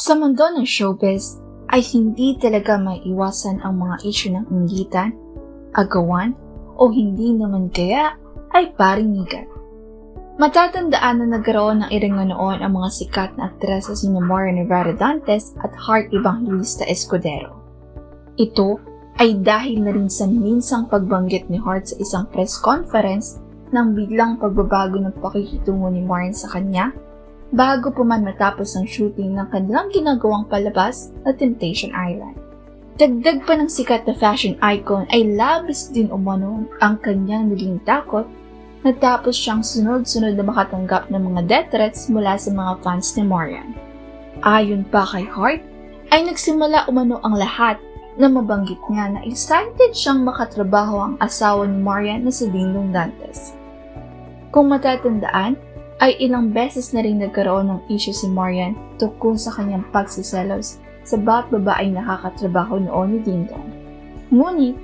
Sa mundo ng showbiz ay hindi talaga may iwasan ang mga issue ng inggitan, agawan, o hindi naman kaya ay parinigan. Matatandaan na nagkaroon ng iringan noon ang mga sikat na aktresa sina Marian Rivera Dantes at Heart Evangelista Escudero. Ito ay dahil na rin sa minsang pagbanggit ni Heart sa isang press conference ng biglang pagbabago ng pakikitungo ni Marian sa kanya bago pa man matapos ang shooting ng kanilang ginagawang palabas na Temptation Island. Dagdag pa ng sikat na fashion icon ay labis din umano ang kanyang naging takot natapos siyang sunod-sunod na makatanggap ng mga death threats mula sa mga fans ni Marian. Ayon pa kay Heart, ay nagsimula umano ang lahat na mabanggit niya na excited siyang makatrabaho ang asawa ni Marian na si Dingdong Dantes. Kung matatandaan, ay ilang beses na rin nagkaroon ng issue si Marian tungkol sa kanyang pagsiselos sa bawat babaeng nakakatrabaho noon ni Dingdong. Ngunit,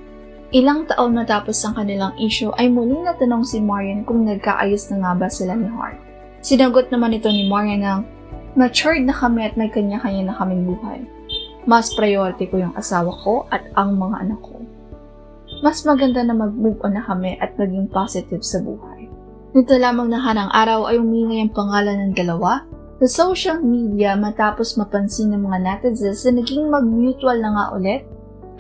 ilang taon matapos ang kanilang issue ay muling natanong si Marian kung nagkaayos na nga ba sila ni Heart. Sinagot naman ito ni Marian ng, "Matured na kami at may kanya-kanya na kaming buhay. Mas priority ko yung asawa ko at ang mga anak ko. Mas maganda na mag-move on na kami at maging positive sa buhay." Nito lamang nakarang araw ay umingay ang pangalan ng dalawa sa social media matapos mapansin ng mga netizens na naging mag-mutual na nga ulit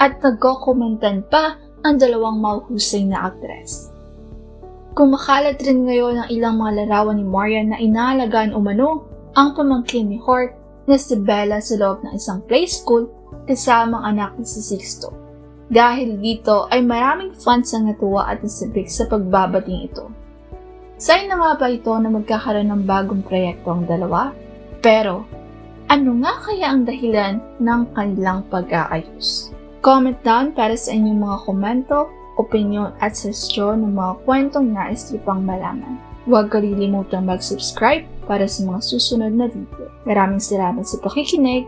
at nagko-komentan pa ang dalawang mahuhusay na aktres. Kumakalat rin ngayon ang ilang mga larawan ni Marian na inaalagaan umano ang pamangkin ni Heart na si Bella sa loob ng isang play school kasama ang anak ni si Sixto. Dahil dito ay maraming fans ang natuwa at nasabik sa pagbabating ito. Sign na nga ba ito na magkakaroon ng bagong proyekto ang dalawa? Pero, ano nga kaya ang dahilan ng kanilang pag-aayos? Comment down para sa inyong mga komento, opinion at suggestion ng mga kwentong nais niyo pang malaman. Huwag kalilimutang mag-subscribe para sa mga susunod na video. Maraming salamat sa pakikinig.